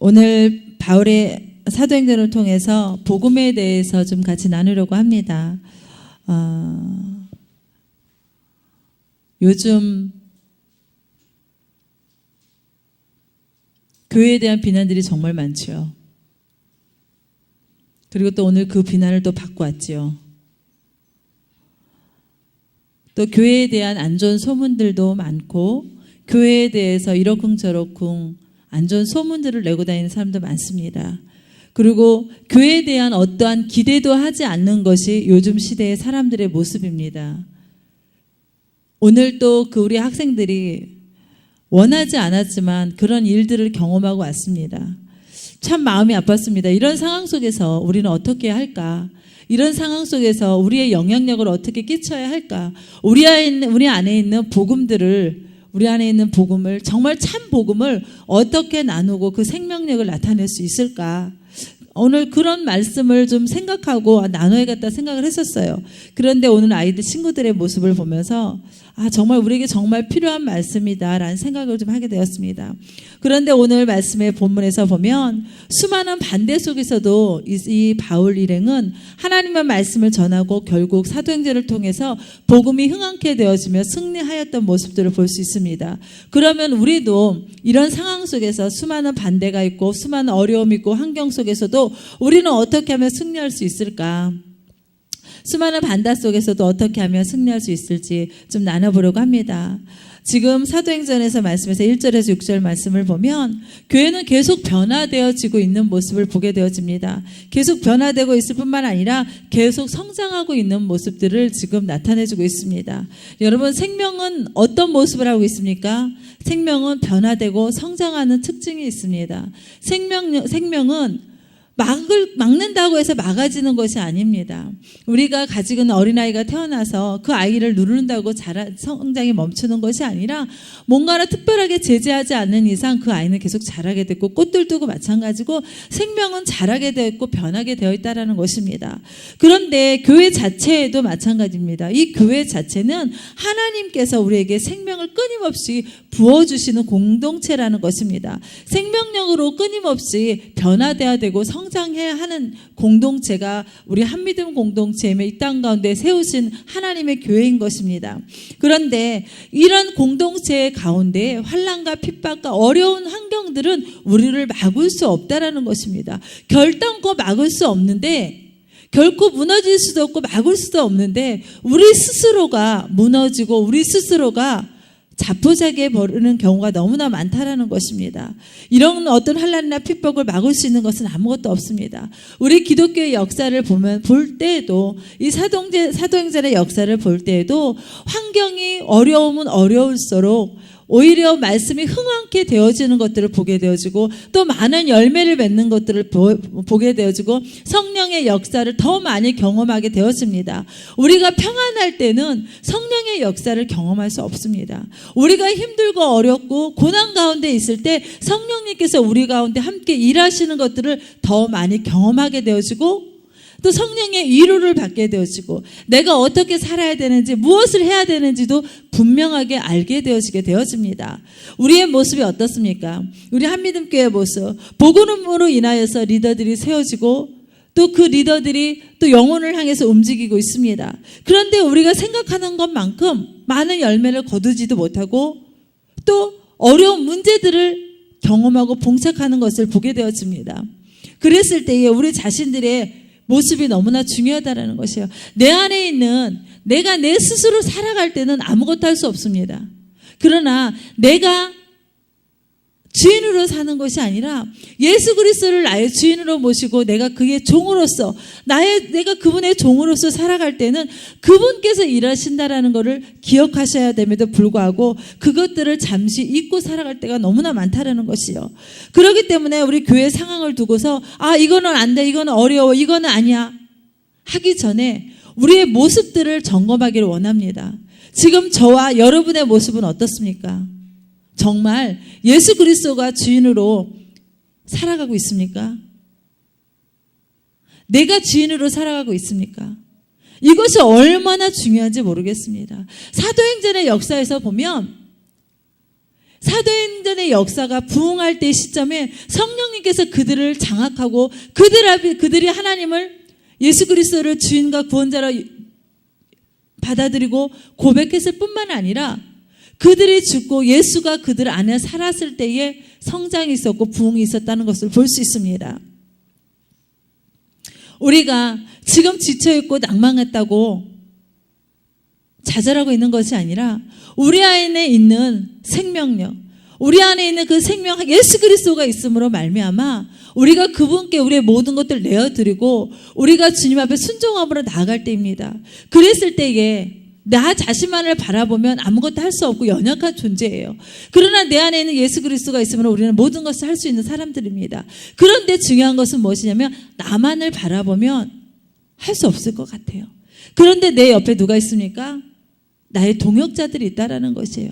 오늘 바울의 사도행전을 통해서 복음에 대해서 좀 같이 나누려고 합니다. 요즘 교회에 대한 비난들이 정말 많죠. 그리고 또 오늘 그 비난을 또 받고 왔지요. 또 교회에 대한 안 좋은 소문들도 많고 교회에 대해서 이러쿵저러쿵 안 좋은 소문들을 내고 다니는 사람도 많습니다. 그리고 교회에 대한 어떠한 기대도 하지 않는 것이 요즘 시대의 사람들의 모습입니다. 오늘 또 우리 학생들이 원하지 않았지만 그런 일들을 경험하고 왔습니다. 참 마음이 아팠습니다. 이런 상황 속에서 우리는 어떻게 할까? 이런 상황 속에서 우리의 영향력을 어떻게 끼쳐야 할까? 우리 안에 있는 복음들을, 우리 안에 있는 복음을, 정말 참 복음을 어떻게 나누고 그 생명력을 나타낼 수 있을까? 오늘 그런 말씀을 좀 생각하고 나눠야겠다 생각을 했었어요. 그런데 오늘 아이들 친구들의 모습을 보면서 정말 우리에게 정말 필요한 말씀이다라는 생각을 좀 하게 되었습니다. 그런데 오늘 말씀의 본문에서 보면 수많은 반대 속에서도 이 바울 일행은 하나님의 말씀을 전하고 결국 사도행전을 통해서 복음이 흥황케 되어지며 승리하였던 모습들을 볼 수 있습니다. 그러면 우리도 이런 상황 속에서 수많은 반대가 있고 수많은 어려움이 있고 환경 속에서도 우리는 어떻게 하면 승리할 수 있을까? 수많은 반대 속에서도 어떻게 하면 승리할 수 있을지 좀 나눠보려고 합니다. 지금 사도행전에서 말씀에서 1절에서 6절 말씀을 보면 교회는 계속 변화되어지고 있는 모습을 보게 되어집니다. 계속 변화되고 있을 뿐만 아니라 계속 성장하고 있는 모습들을 지금 나타내주고 있습니다. 여러분, 생명은 어떤 모습을 하고 있습니까? 생명은 변화되고 성장하는 특징이 있습니다. 생명은 막는다고 해서 막아지는 것이 아닙니다. 우리가 가지고 있는 어린아이가 태어나서 그 아이를 누른다고 성장이 멈추는 것이 아니라 뭔가를 특별하게 제재하지 않는 이상 그 아이는 계속 자라게 됐고 꽃들도 마찬가지고 생명은 자라게 되어 있고 변하게 되어 있다는 것입니다. 그런데 교회 자체에도 마찬가지입니다. 이 교회 자체는 하나님께서 우리에게 생명을 끊임없이 부어주시는 공동체라는 것입니다. 생명력으로 끊임없이 변화되어야 되고 성장해야 하는 공동체가 우리 한믿음 공동체이며 이 땅 가운데 세우신 하나님의 교회인 것입니다. 그런데 이런 공동체 가운데 환난과 핍박과 어려운 환경들은 우리를 막을 수 없다라는 것입니다. 결단코 막을 수 없는데, 결코 무너질 수도 없고 막을 수도 없는데 우리 스스로가 무너지고 우리 스스로가 자포자기해 버리는 경우가 너무나 많다라는 것입니다. 이런 어떤 환난이나 핍박을 막을 수 있는 것은 아무것도 없습니다. 우리 기독교의 역사를 볼 때에도, 이 사도행전의 역사를 볼 때에도 환경이 어려우면 어려울수록 오히려 말씀이 흥황케 되어지는 것들을 보게 되어지고 또 많은 열매를 맺는 것들을 보게 되어지고 성령의 역사를 더 많이 경험하게 되었습니다. 우리가 평안할 때는 성령의 역사를 경험할 수 없습니다. 우리가 힘들고 어렵고 고난 가운데 있을 때 성령님께서 우리 가운데 함께 일하시는 것들을 더 많이 경험하게 되어지고 또 성령의 위로를 받게 되어지고 내가 어떻게 살아야 되는지 무엇을 해야 되는지도 분명하게 알게 되어지게 되어집니다. 우리의 모습이 어떻습니까? 우리 한믿음교회의 모습, 복음으로 인하여서 리더들이 세워지고 또 그 리더들이 또 영혼을 향해서 움직이고 있습니다. 그런데 우리가 생각하는 것만큼 많은 열매를 거두지도 못하고 또 어려운 문제들을 경험하고 봉착하는 것을 보게 되어집니다. 그랬을 때에 우리 자신들의 모습이 너무나 중요하다는 것이에요. 내 안에 있는 내가 내 스스로 살아갈 때는 아무것도 할 수 없습니다. 그러나 내가 주인으로 사는 것이 아니라 예수 그리스도를 나의 주인으로 모시고 내가 그의 종으로서 내가 그분의 종으로서 살아갈 때는 그분께서 일하신다라는 것을 기억하셔야 됨에도 불구하고 그것들을 잠시 잊고 살아갈 때가 너무나 많다라는 것이요. 그렇기 때문에 우리 교회 상황을 두고서 이거는 안 돼, 이거는 어려워, 이거는 아니야 하기 전에 우리의 모습들을 점검하기를 원합니다. 지금 저와 여러분의 모습은 어떻습니까? 정말 예수 그리스도가 주인으로 살아가고 있습니까? 내가 주인으로 살아가고 있습니까? 이것이 얼마나 중요한지 모르겠습니다. 사도행전의 역사에서 보면 사도행전의 역사가 부흥할 때 시점에 성령님께서 그들을 장악하고 그들이 하나님을 예수 그리스도를 주인과 구원자로 받아들이고 고백했을 뿐만 아니라 그들이 죽고 예수가 그들 안에 살았을 때에 성장이 있었고 부흥이 있었다는 것을 볼 수 있습니다. 우리가 지금 지쳐있고 낭망했다고 좌절하고 있는 것이 아니라 우리 안에 있는 생명력, 우리 안에 있는 그 생명 예수 그리스도가 있음으로 말미암아 우리가 그분께 우리의 모든 것들을 내어드리고 우리가 주님 앞에 순종함으로 나아갈 때입니다. 그랬을 때에 나 자신만을 바라보면 아무것도 할 수 없고 연약한 존재예요. 그러나 내 안에 있는 예수 그리스도가 있으면 우리는 모든 것을 할 수 있는 사람들입니다. 그런데 중요한 것은 무엇이냐면 나만을 바라보면 할 수 없을 것 같아요. 그런데 내 옆에 누가 있습니까? 나의 동역자들이 있다라는 것이에요.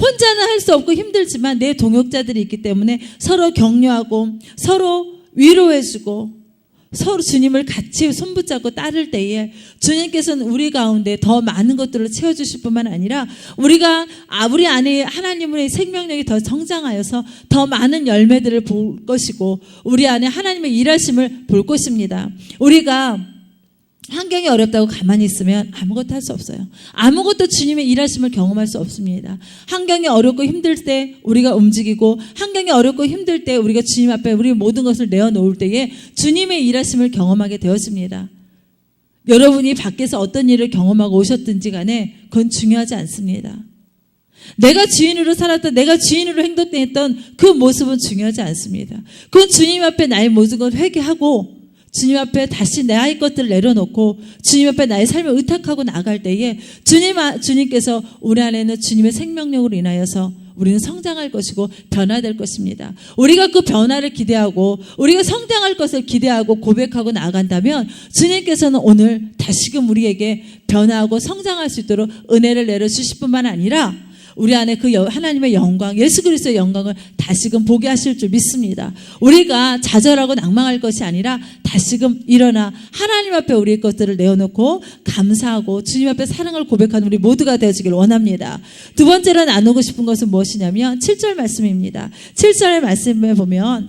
혼자는 할 수 없고 힘들지만 내 동역자들이 있기 때문에 서로 격려하고 서로 위로해주고 서로 주님을 같이 손붙잡고 따를 때에 주님께서는 우리 가운데 더 많은 것들을 채워주실 뿐만 아니라 우리 안에 하나님의 생명력이 더 성장하여서 더 많은 열매들을 볼 것이고 우리 안에 하나님의 일하심을 볼 것입니다. 우리가 환경이 어렵다고 가만히 있으면 아무것도 할 수 없어요. 아무것도 주님의 일하심을 경험할 수 없습니다. 환경이 어렵고 힘들 때 우리가 움직이고 환경이 어렵고 힘들 때 우리가 주님 앞에 우리 모든 것을 내어놓을 때에 주님의 일하심을 경험하게 되었습니다. 여러분이 밖에서 어떤 일을 경험하고 오셨든지 간에 그건 중요하지 않습니다. 내가 주인으로 살았던 내가 주인으로 행동했던 그 모습은 중요하지 않습니다. 그건 주님 앞에 나의 모든 걸 회개하고 주님 앞에 다시 나의 것들을 내려놓고 주님 앞에 나의 삶을 의탁하고 나갈 때에 주님께서 우리 안에는 주님의 생명력으로 인하여서 우리는 성장할 것이고 변화될 것입니다. 우리가 그 변화를 기대하고 우리가 성장할 것을 기대하고 고백하고 나아간다면 주님께서는 오늘 다시금 우리에게 변화하고 성장할 수 있도록 은혜를 내려주실 뿐만 아니라 우리 안에 그 하나님의 영광, 예수 그리스도의 영광을 다시금 보게 하실 줄 믿습니다. 우리가 좌절하고 낭망할 것이 아니라 다시금 일어나 하나님 앞에 우리의 것들을 내어놓고 감사하고 주님 앞에 사랑을 고백하는 우리 모두가 되어지길 원합니다. 두 번째로 나누고 싶은 것은 무엇이냐면 7절 말씀입니다. 7절의 말씀에 보면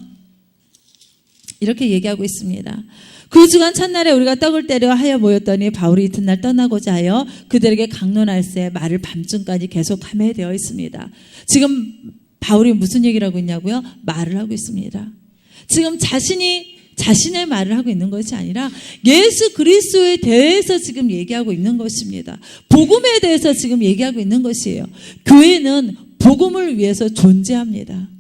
이렇게 얘기하고 있습니다. 그 주간 첫날에 우리가 떡을 떼려 하여 모였더니 바울이 이튿날 떠나고자 하여 그들에게 강론할새 말을 밤중까지 계속하며 되어 있습니다. 지금 바울이 무슨 얘기를 하고 있냐고요? 말을 하고 있습니다. 지금 자신의 말을 하고 있는 것이 아니라 예수 그리스도에 대해서 지금 얘기하고 있는 것입니다. 복음에 대해서 지금 얘기하고 있는 것이에요. 교회는 복음을 위해서 존재합니다.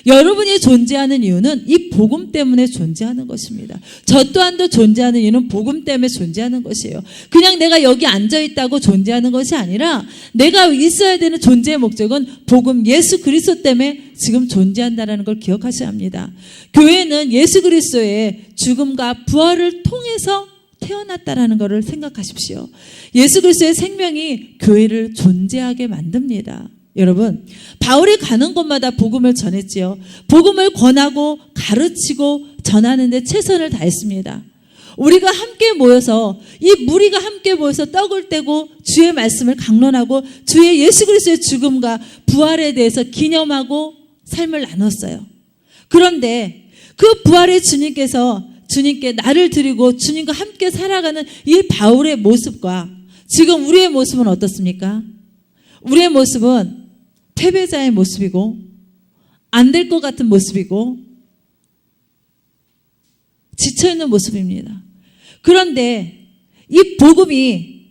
여러분이 존재하는 이유는 이 복음 때문에 존재하는 것입니다. 저 또한도 존재하는 이유는 복음 때문에 존재하는 것이에요. 그냥 내가 여기 앉아있다고 존재하는 것이 아니라 내가 있어야 되는 존재의 목적은 복음 예수 그리스도 때문에 지금 존재한다는 걸 기억하셔야 합니다. 교회는 예수 그리스도의 죽음과 부활을 통해서 태어났다라는 것을 생각하십시오. 예수 그리스도의 생명이 교회를 존재하게 만듭니다. 여러분, 바울이 가는 곳마다 복음을 전했지요. 복음을 권하고 가르치고 전하는 데 최선을 다했습니다. 우리가 함께 모여서 이 무리가 함께 모여서 떡을 떼고 주의 말씀을 강론하고 주의 예수 그리스도의 죽음과 부활에 대해서 기념하고 삶을 나눴어요. 그런데 그 부활의 주님께 나를 드리고 주님과 함께 살아가는 이 바울의 모습과 지금 우리의 모습은 어떻습니까? 우리의 모습은 패배자의 모습이고 안 될 것 같은 모습이고 지쳐있는 모습입니다. 그런데 이 복음의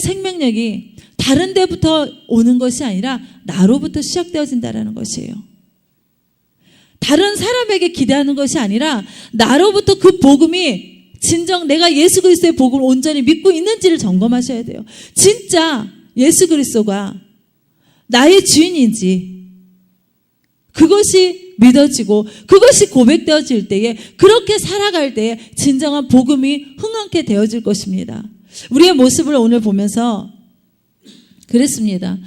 생명력이 다른 데부터 오는 것이 아니라 나로부터 시작되어진다는 것이에요. 다른 사람에게 기대하는 것이 아니라 나로부터 그 복음이 진정 내가 예수 그리스도의 복음을 온전히 믿고 있는지를 점검하셔야 돼요. 진짜 예수 그리스도가 나의 주인인지 그것이 믿어지고 그것이 고백되어질 때에 그렇게 살아갈 때에 진정한 복음이 흥황케 되어질 것입니다. 우리의 모습을 오늘 보면서 그랬습니다.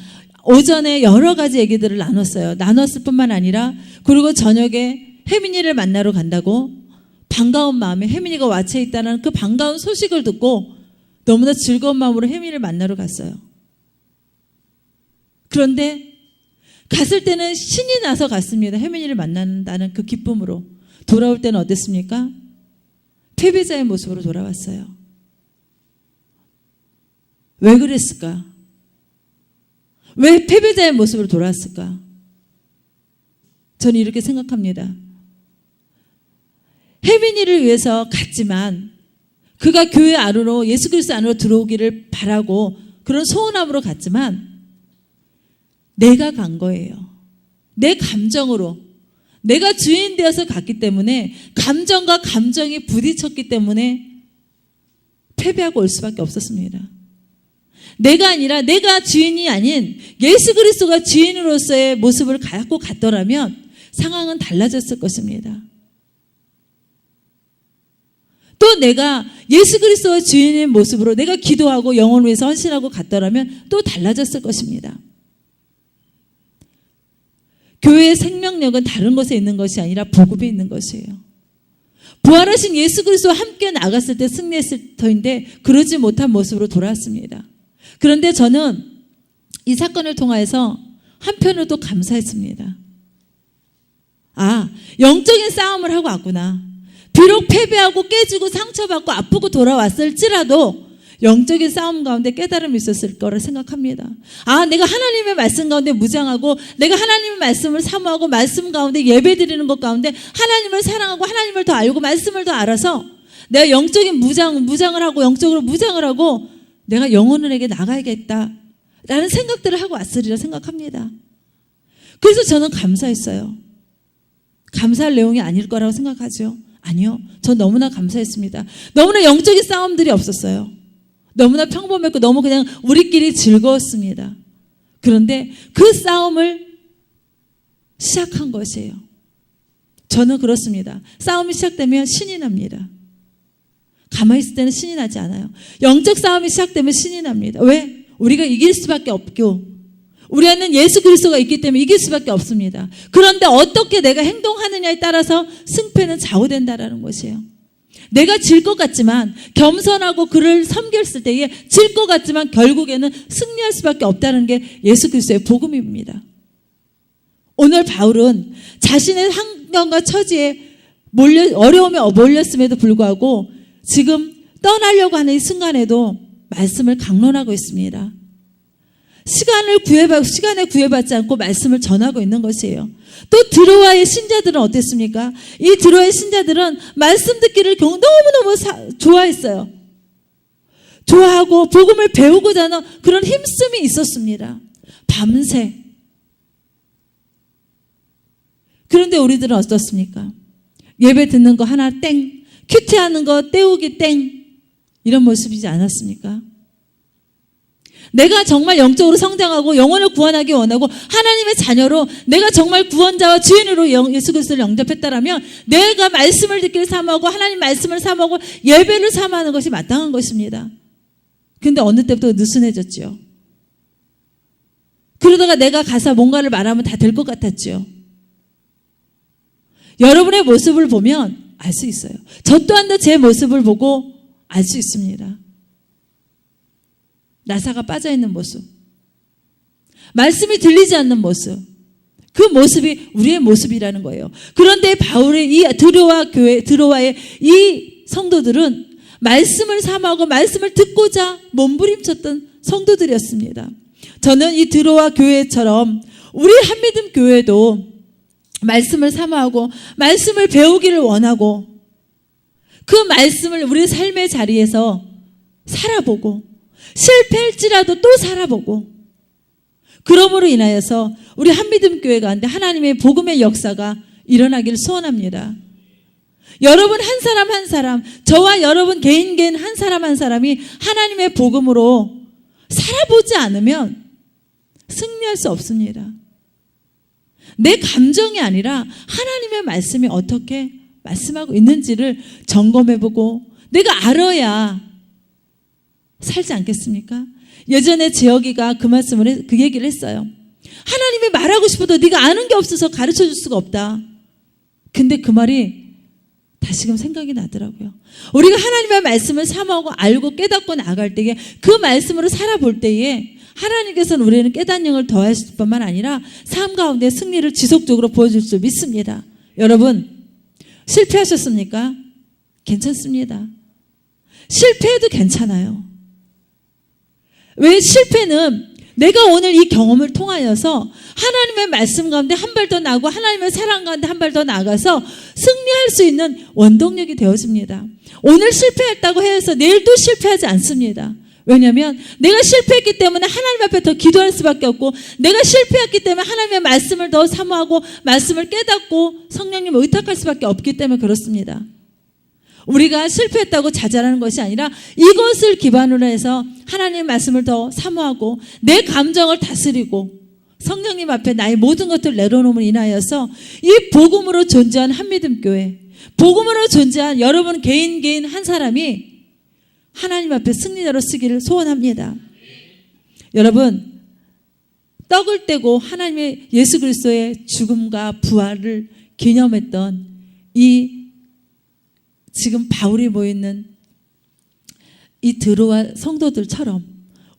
오전에 여러 가지 얘기들을 나눴을 뿐만 아니라 그리고 저녁에 혜민이를 만나러 간다고 반가운 마음에 혜민이가 왓츠에 있다는 그 반가운 소식을 듣고 너무나 즐거운 마음으로 혜민이를 만나러 갔어요. 그런데 갔을 때는 신이 나서 갔습니다. 혜민이를 만난다는 그 기쁨으로. 돌아올 때는 어땠습니까? 패배자의 모습으로 돌아왔어요. 왜 그랬을까? 왜 패배자의 모습으로 돌아왔을까? 저는 이렇게 생각합니다. 혜민이를 위해서 갔지만 그가 교회 안으로 예수 그리스도 안으로 들어오기를 바라고 그런 소원함으로 갔지만 내가 간 거예요. 내 감정으로. 내가 주인 되어서 갔기 때문에 감정과 감정이 부딪혔기 때문에 패배하고 올 수밖에 없었습니다. 내가 아니라 내가 주인이 아닌 예수 그리스도가 주인으로서의 모습을 갖고 갔더라면 상황은 달라졌을 것입니다. 또 내가 예수 그리스도의 주인의 모습으로 내가 기도하고 영혼을 위해서 헌신하고 갔더라면 또 달라졌을 것입니다. 교회의 생명력은 다른 것에 있는 것이 아니라 복음에 있는 것이에요. 부활하신 예수 그리스도와 함께 나갔을 때 승리했을 터인데 그러지 못한 모습으로 돌아왔습니다. 그런데 저는 이 사건을 통하여서 한편으로도 감사했습니다. 아, 영적인 싸움을 하고 왔구나. 비록 패배하고 깨지고 상처받고 아프고 돌아왔을지라도 영적인 싸움 가운데 깨달음이 있었을 거라 생각합니다. 아, 내가 하나님의 말씀 가운데 무장하고 내가 하나님의 말씀을 사모하고 말씀 가운데 예배드리는 것 가운데 하나님을 사랑하고 하나님을 더 알고 말씀을 더 알아서 내가 영적인 무장을 하고 영적으로 무장을 하고 내가 영혼에게 나가야겠다 라는 생각들을 하고 왔으리라 생각합니다. 그래서 저는 감사했어요. 감사할 내용이 아닐 거라고 생각하죠. 아니요. 전 너무나 감사했습니다. 너무나 영적인 싸움들이 없었어요. 너무나 평범했고 너무 그냥 우리끼리 즐거웠습니다. 그런데 그 싸움을 시작한 것이에요. 저는 그렇습니다. 싸움이 시작되면 신이 납니다. 가만히 있을 때는 신이 나지 않아요. 영적 싸움이 시작되면 신이 납니다. 왜? 우리가 이길 수밖에 없고 우리 안에는 예수 그리스도가 있기 때문에 이길 수밖에 없습니다. 그런데 어떻게 내가 행동하느냐에 따라서 승패는 좌우된다라는 것이에요. 내가 질 것 같지만 겸손하고 그를 섬겼을 때에 질 것 같지만 결국에는 승리할 수밖에 없다는 게 예수 그리스도의 복음입니다. 오늘 바울은 자신의 환경과 처지에 어려움에 몰렸음에도 불구하고 지금 떠나려고 하는 이 순간에도 말씀을 강론하고 있습니다. 시간에 구애받지 않고 말씀을 전하고 있는 것이에요. 또 드로아의 신자들은 어땠습니까? 이 드로아의 신자들은 말씀 듣기를 너무너무 좋아했어요. 좋아하고 복음을 배우고자 하는 그런 힘씀이 있었습니다. 밤새. 그런데 우리들은 어떻습니까? 예배 듣는 거 하나 땡, 큐티하는 거 때우기 땡, 이런 모습이지 않았습니까? 내가 정말 영적으로 성장하고 영혼을 구원하기 원하고 하나님의 자녀로 내가 정말 구원자와 주인으로 예수 그리스도를 영접했다라면 내가 말씀을 듣기를 사모하고 하나님 말씀을 사모하고 예배를 사모하는 것이 마땅한 것입니다. 그런데 어느 때부터 느슨해졌죠. 그러다가 내가 가서 뭔가를 말하면 다 될 것 같았죠. 여러분의 모습을 보면 알 수 있어요. 저 또한도 제 모습을 보고 알 수 있습니다. 나사가 빠져있는 모습, 말씀이 들리지 않는 모습, 그 모습이 우리의 모습이라는 거예요. 그런데 바울의 이 드로아의 이 성도들은 말씀을 사모하고 말씀을 듣고자 몸부림쳤던 성도들이었습니다. 저는 이 드로아 교회처럼 우리 한미듬 교회도 말씀을 사모하고 말씀을 배우기를 원하고 그 말씀을 우리 삶의 자리에서 살아보고 실패할지라도 또 살아보고 그러므로 인하여서 우리 한미듬 교회 가운데 하나님의 복음의 역사가 일어나기를 소원합니다. 여러분 한 사람 한 사람, 저와 여러분 개인 한 사람 한 사람이 하나님의 복음으로 살아보지 않으면 승리할 수 없습니다. 내 감정이 아니라 하나님의 말씀이 어떻게 말씀하고 있는지를 점검해보고 내가 알아야 살지 않겠습니까? 예전에 지혁이가 그 얘기를 했어요. 하나님이 말하고 싶어도 네가 아는 게 없어서 가르쳐줄 수가 없다. 근데 그 말이 다시금 생각이 나더라고요. 우리가 하나님의 말씀을 사모하고 알고 깨닫고 나갈 때에 그 말씀으로 살아볼 때에 하나님께서는 우리는 깨닫는 영을 더하실 뿐만 아니라 삶 가운데 승리를 지속적으로 보여줄 줄 믿습니다. 여러분, 실패하셨습니까? 괜찮습니다. 실패해도 괜찮아요. 왜? 실패는 내가 오늘 이 경험을 통하여서 하나님의 말씀 가운데 한 발 더 나가고 하나님의 사랑 가운데 한 발 더 나가서 승리할 수 있는 원동력이 되어집니다. 오늘 실패했다고 해서 내일 또 실패하지 않습니다. 왜냐하면 내가 실패했기 때문에 하나님 앞에 더 기도할 수밖에 없고, 내가 실패했기 때문에 하나님의 말씀을 더 사모하고 말씀을 깨닫고 성령님을 의탁할 수밖에 없기 때문에 그렇습니다. 우리가 실패했다고 자잘하는 것이 아니라 이것을 기반으로 해서 하나님의 말씀을 더 사모하고 내 감정을 다스리고 성령님 앞에 나의 모든 것들을 내려놓음을 인하여서 이 복음으로 존재한 한미듬교회, 복음으로 존재한 여러분 개인 한 사람이 하나님 앞에 승리자로 쓰기를 소원합니다. 여러분, 떡을 떼고 하나님의 예수 그리스도의 죽음과 부활을 기념했던 이 지금 바울이 모여있는 이 드로아 성도들처럼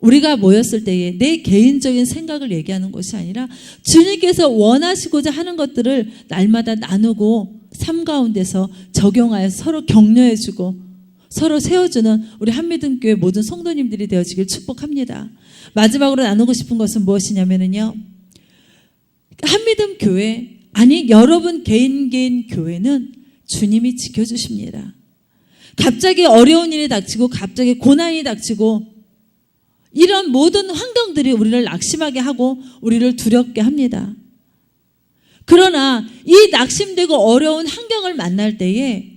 우리가 모였을 때에 내 개인적인 생각을 얘기하는 것이 아니라 주님께서 원하시고자 하는 것들을 날마다 나누고 삶 가운데서 적용하여 서로 격려해주고 서로 세워주는 우리 한미듬교회 모든 성도님들이 되어지길 축복합니다. 마지막으로 나누고 싶은 것은 무엇이냐면요, 한미듬교회, 아니 여러분 개인 교회는 주님이 지켜주십니다. 갑자기 어려운 일이 닥치고 갑자기 고난이 닥치고 이런 모든 환경들이 우리를 낙심하게 하고 우리를 두렵게 합니다. 그러나 이 낙심되고 어려운 환경을 만날 때에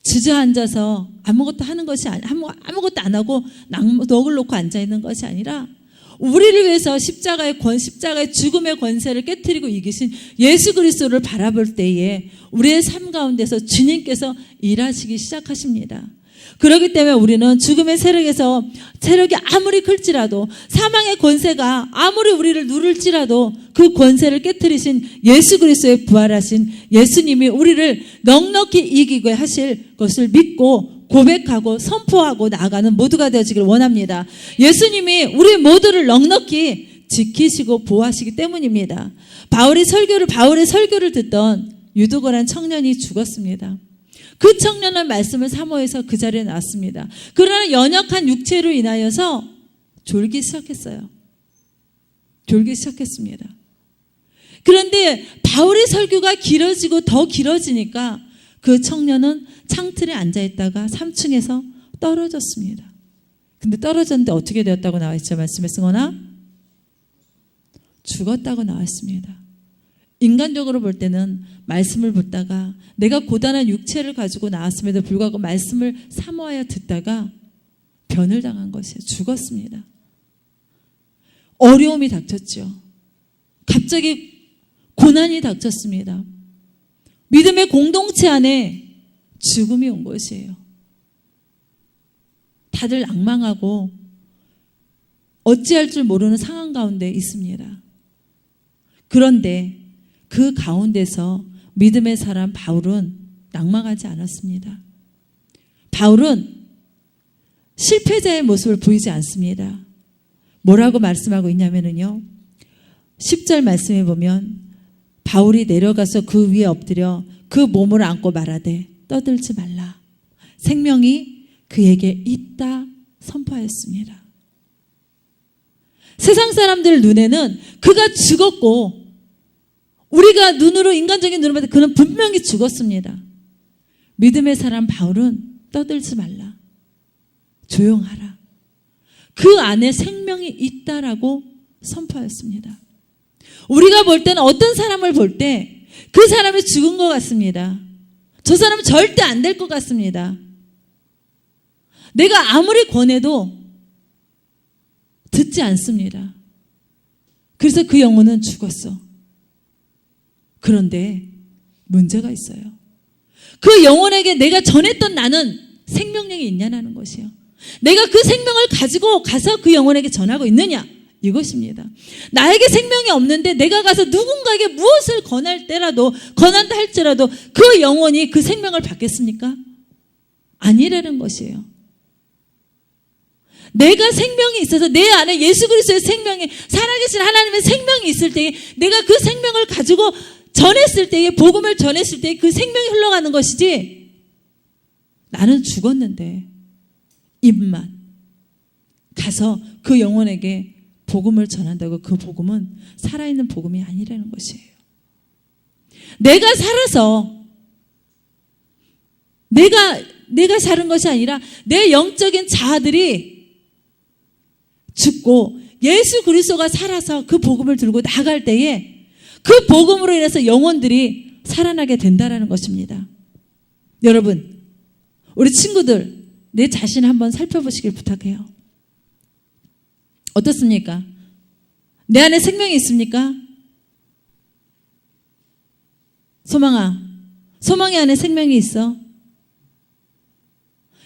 주저앉아서 아무것도 하는 것이 아무것도 안 하고 넋을 놓고 앉아있는 것이 아니라 우리를 위해서 십자가의 죽음의 권세를 깨트리고 이기신 예수 그리스도를 바라볼 때에 우리의 삶 가운데서 주님께서 일하시기 시작하십니다. 그렇기 때문에 우리는 죽음의 세력이 아무리 클지라도, 사망의 권세가 아무리 우리를 누를지라도 그 권세를 깨트리신 예수 그리스도의 부활하신 예수님이 우리를 넉넉히 이기게 하실 것을 믿고 고백하고 선포하고 나아가는 모두가 되어지길 원합니다. 예수님이 우리 모두를 넉넉히 지키시고 보호하시기 때문입니다. 바울의 설교를 듣던 유두고란 청년이 죽었습니다. 그 청년은 말씀을 사모해서 그 자리에 나왔습니다. 그러나 연약한 육체로 인하여서 졸기 시작했어요. 졸기 시작했습니다. 그런데 바울의 설교가 길어지고 더 길어지니까 그 청년은 창틀에 앉아있다가 3층에서 떨어졌습니다. 근데 떨어졌는데 어떻게 되었다고 나와있죠? 말씀에 쓰거나 죽었다고 나왔습니다. 인간적으로 볼 때는 말씀을 듣다가 내가 고단한 육체를 가지고 나왔음에도 불구하고 말씀을 사모하여 듣다가 변을 당한 것이에요. 죽었습니다. 어려움이 닥쳤죠. 갑자기 고난이 닥쳤습니다. 믿음의 공동체 안에 죽음이 온 것이에요. 다들 낭망하고 어찌할 줄 모르는 상황 가운데 있습니다. 그런데 그 가운데서 믿음의 사람 바울은 낭망하지 않았습니다. 바울은 실패자의 모습을 보이지 않습니다. 뭐라고 말씀하고 있냐면요, 10절 말씀에 보면 바울이 내려가서 그 위에 엎드려 그 몸을 안고 말하되 떠들지 말라. 생명이 그에게 있다 선포하였습니다. 세상 사람들 눈에는 그가 죽었고 우리가 인간적인 눈으로 봐도 그는 분명히 죽었습니다. 믿음의 사람 바울은 떠들지 말라. 조용하라. 그 안에 생명이 있다라고 선포하였습니다. 우리가 볼 때는 어떤 사람을 볼 때 그 사람이 죽은 것 같습니다. 저 사람은 절대 안 될 것 같습니다. 내가 아무리 권해도 듣지 않습니다. 그래서 그 영혼은 죽었어. 그런데 문제가 있어요. 그 영혼에게 내가 전했던 나는 생명력이 있냐는 것이요. 내가 그 생명을 가지고 가서 그 영혼에게 전하고 있느냐, 이것입니다. 나에게 생명이 없는데 내가 가서 누군가에게 무엇을 권한다 할지라도 그 영혼이 그 생명을 받겠습니까? 아니라는 것이에요. 내가 생명이 있어서 내 안에 예수 그리스도의 생명이, 살아계신 하나님의 생명이 있을 때에 내가 그 생명을 가지고 전했을 때에, 복음을 전했을 때에 그 생명이 흘러가는 것이지, 나는 죽었는데 입만 가서 그 영혼에게 복음을 전한다고 그 복음은 살아있는 복음이 아니라는 것이에요. 내가 살아서 내가 사는 것이 아니라 내 영적인 자아들이 죽고 예수 그리스도가 살아서 그 복음을 들고 나갈 때에 그 복음으로 인해서 영혼들이 살아나게 된다라는 것입니다. 여러분, 우리 친구들, 내 자신을 한번 살펴보시길 부탁해요. 어떻습니까? 내 안에 생명이 있습니까? 소망이 안에 생명이 있어.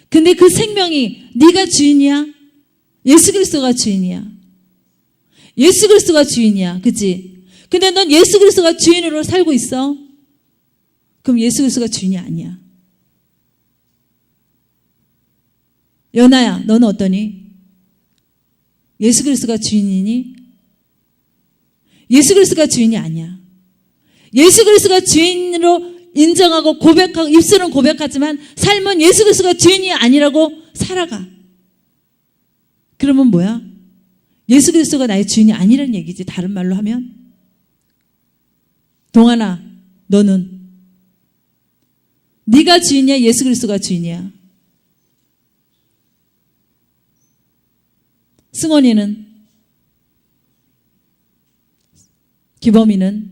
근데 그 생명이 네가 주인이야? 예수 그리스도가 주인이야? 예수 그리스도가 주인이야, 그치? 근데 넌 예수 그리스도가 주인으로 살고 있어? 그럼 예수 그리스도가 주인이 아니야. 연아야, 너는 어떠니? 예수 그리스도가 주인이니? 예수 그리스도가 주인이 아니야. 예수 그리스도가 주인으로 인정하고 고백하고, 입술은 고백하지만 삶은 예수 그리스도가 주인이 아니라고 살아가. 그러면 뭐야? 예수 그리스도가 나의 주인이 아니라는 얘기지, 다른 말로 하면. 동안아, 너는 네가 주인이야? 예수 그리스도가 주인이야? 승원이는? 기범이는?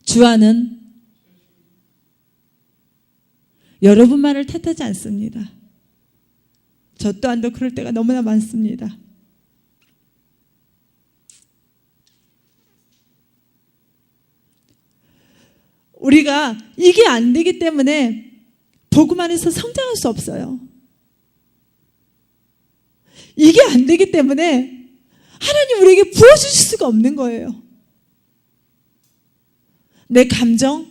주아는? 여러분만을 탓하지 않습니다. 저 또한도 그럴 때가 너무나 많습니다. 우리가 이게 안 되기 때문에 복음 안에서 성장할 수 없어요. 이게 안 되기 때문에 하나님 우리에게 부어주실 수가 없는 거예요. 내 감정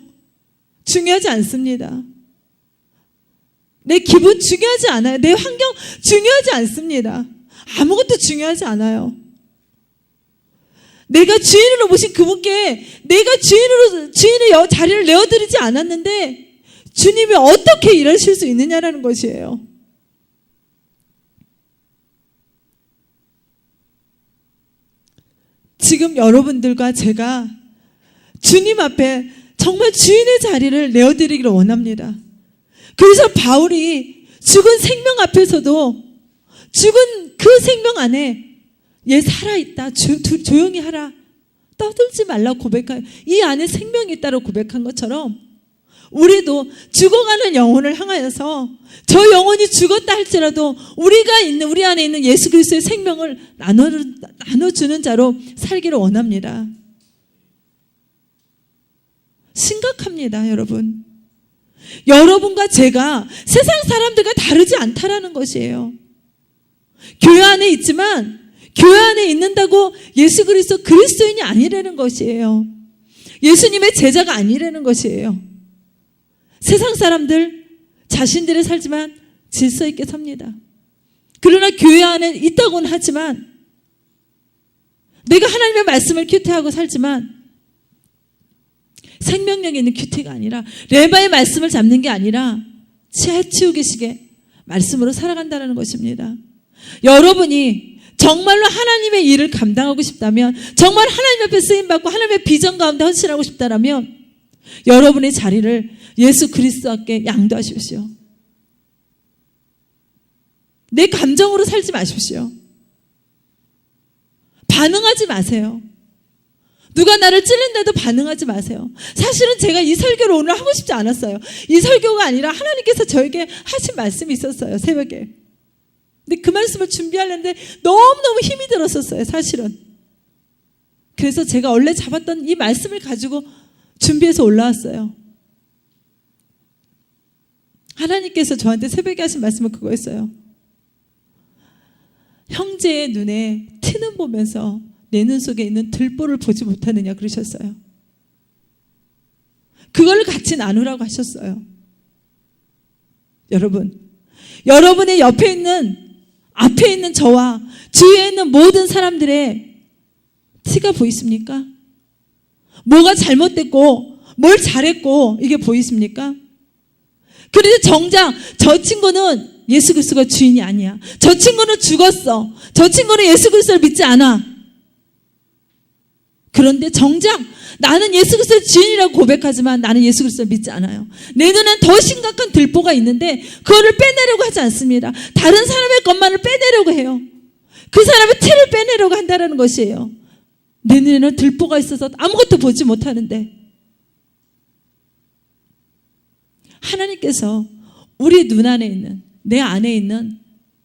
중요하지 않습니다. 내 기분 중요하지 않아요. 내 환경 중요하지 않습니다. 아무것도 중요하지 않아요. 내가 주인으로 모신 그분께 내가 주인의 자리를 내어드리지 않았는데 주님이 어떻게 일하실 수 있느냐라는 것이에요. 지금 여러분들과 제가 주님 앞에 정말 주인의 자리를 내어드리기를 원합니다. 그래서 바울이 죽은 생명 앞에서도 죽은 그 생명 안에 얘 살아있다, 조용히 하라, 떠들지 말라 고백한, 이 안에 생명이 있다고 고백한 것처럼 우리도 죽어가는 영혼을 향하여서 저 영혼이 죽었다 할지라도 우리 안에 있는 예수 그리스도의 생명을 나눠주는 자로 살기를 원합니다. 심각합니다, 여러분. 여러분과 제가 세상 사람들과 다르지 않다라는 것이에요. 교회 안에 있지만 교회 안에 있는다고 예수 그리스도 그리스도인이 아니라는 것이에요. 예수님의 제자가 아니라는 것이에요. 세상 사람들 자신들의 살지만 질서 있게 삽니다. 그러나 교회 안에 있다고는 하지만 내가 하나님의 말씀을 큐티하고 살지만 생명력이 있는 큐티가 아니라 레바의 말씀을 잡는 게 아니라 해치우기식의 말씀으로 살아간다는 것입니다. 여러분이 정말로 하나님의 일을 감당하고 싶다면, 정말 하나님 앞에 쓰임받고 하나님의 비전 가운데 헌신하고 싶다면 여러분의 자리를 예수 그리스도께 양도하십시오. 내 감정으로 살지 마십시오. 반응하지 마세요. 누가 나를 찔른데도 반응하지 마세요. 사실은 제가 이 설교를 오늘 하고 싶지 않았어요. 이 설교가 아니라 하나님께서 저에게 하신 말씀이 있었어요, 새벽에. 근데 그 말씀을 준비하려는데 너무너무 힘이 들었었어요, 사실은. 그래서 제가 원래 잡았던 이 말씀을 가지고 준비해서 올라왔어요. 하나님께서 저한테 새벽에 하신 말씀은 그거였어요. 형제의 눈에 티는 보면서 내 눈 속에 있는 들보를 보지 못하느냐 그러셨어요. 그걸 같이 나누라고 하셨어요. 여러분, 여러분의 옆에 있는 앞에 있는 저와 주위에 있는 모든 사람들의 티가 보이십니까? 뭐가 잘못됐고 뭘 잘했고 이게 보이십니까? 그런데 정작 저 친구는 예수 그리스도가 주인이 아니야. 저 친구는 죽었어. 저 친구는 예수 그리스도를 믿지 않아. 그런데 정작 나는 예수 그리스도의 주인이라고 고백하지만 나는 예수 그리스도를 믿지 않아요. 내 눈엔 더 심각한 들보가 있는데 그거를 빼내려고 하지 않습니다. 다른 사람의 것만을 빼내려고 해요. 그 사람의 티를 빼내려고 한다는 것이에요. 내 눈에는 들보가 있어서 아무것도 보지 못하는데 하나님께서 우리 눈 안에 있는, 내 안에 있는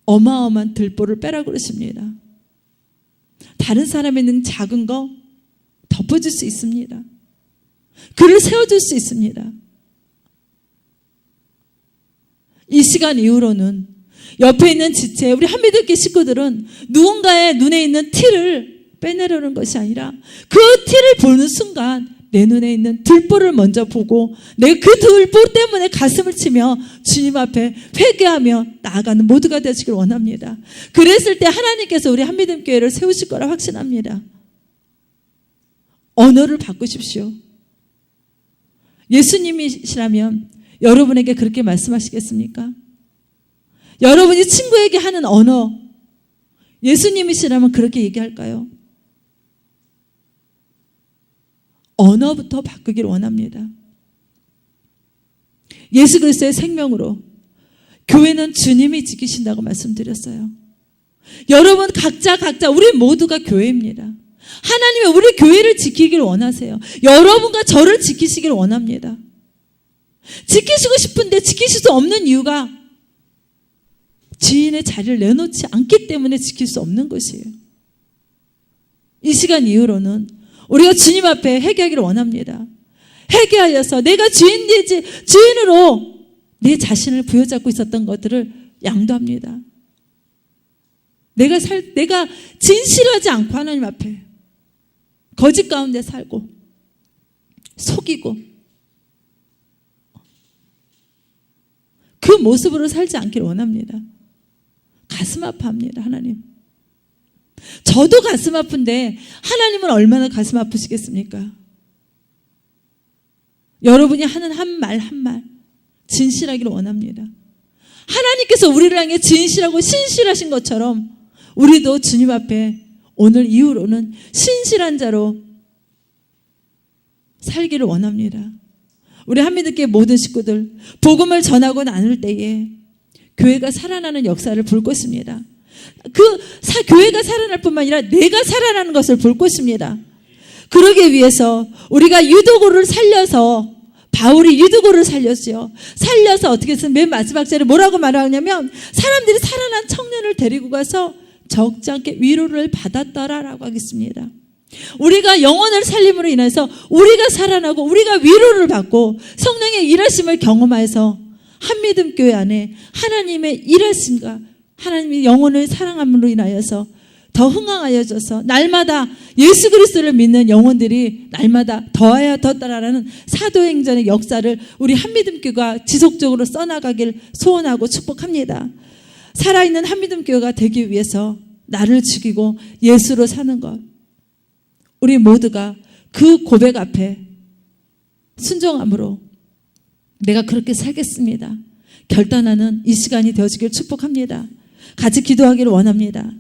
어마어마한 들보를 빼라고 그러십니다. 다른 사람에 있는 작은 거 덮어줄 수 있습니다. 그를 세워줄 수 있습니다. 이 시간 이후로는 옆에 있는 지체, 우리 한미들교 식구들은 누군가의 눈에 있는 티를 빼내려는 것이 아니라 그 티를 보는 순간 내 눈에 있는 들보를 먼저 보고 내 그 들보 때문에 가슴을 치며 주님 앞에 회개하며 나아가는 모두가 되시길 원합니다. 그랬을 때 하나님께서 우리 한미들교회를 세우실 거라 확신합니다. 언어를 바꾸십시오. 예수님이시라면 여러분에게 그렇게 말씀하시겠습니까? 여러분이 친구에게 하는 언어, 예수님이시라면 그렇게 얘기할까요? 언어부터 바꾸기를 원합니다. 예수 그리스도의 생명으로 교회는 주님이 지키신다고 말씀드렸어요. 여러분 각자 우리 모두가 교회입니다. 하나님이 우리 교회를 지키기를 원하세요. 여러분과 저를 지키시기를 원합니다. 지키시고 싶은데 지키실 수 없는 이유가 주인의 자리를 내놓지 않기 때문에 지킬 수 없는 것이에요. 이 시간 이후로는 우리가 주님 앞에 회개하기를 원합니다. 회개하여서 내가 주인으로 내 자신을 부여잡고 있었던 것들을 양도합니다. 내가 진실하지 않고 하나님 앞에 거짓 가운데 살고 속이고 그 모습으로 살지 않기를 원합니다. 가슴 아파합니다. 하나님. 저도 가슴 아픈데 하나님은 얼마나 가슴 아프시겠습니까? 여러분이 하는 한 말 한 말 진실하기를 원합니다. 하나님께서 우리를 향해 진실하고 신실하신 것처럼 우리도 주님 앞에 오늘 이후로는 신실한 자로 살기를 원합니다. 우리 한미들교회 모든 식구들 복음을 전하고 나눌 때에 교회가 살아나는 역사를 볼 것입니다. 교회가 살아날 뿐만 아니라 내가 살아나는 것을 볼 것입니다. 그러기 위해서 우리가 유도고를 살려서 바울이 유도고를 살렸어요. 살려서 어떻게 해서 맨 마지막 절에 뭐라고 말하냐면 사람들이 살아난 청년을 데리고 가서 적지 않게 위로를 받았더라라고 하겠습니다. 우리가 영혼을 살림으로 인해서 우리가 살아나고 우리가 위로를 받고 성령의 일하심을 경험해서 한미듬교회 안에 하나님의 일하심과 하나님의 영혼을 사랑함으로 인하여서 더 흥황하여져서 날마다 예수 그리스도를 믿는 영혼들이 날마다 더하여 더따라라는 사도행전의 역사를 우리 한미듬교회가 지속적으로 써나가길 소원하고 축복합니다. 살아있는 한미듬교회가 되기 위해서 나를 죽이고 예수로 사는 것, 우리 모두가 그 고백 앞에 순종함으로 내가 그렇게 살겠습니다 결단하는 이 시간이 되어지길 축복합니다. 같이 기도하기를 원합니다.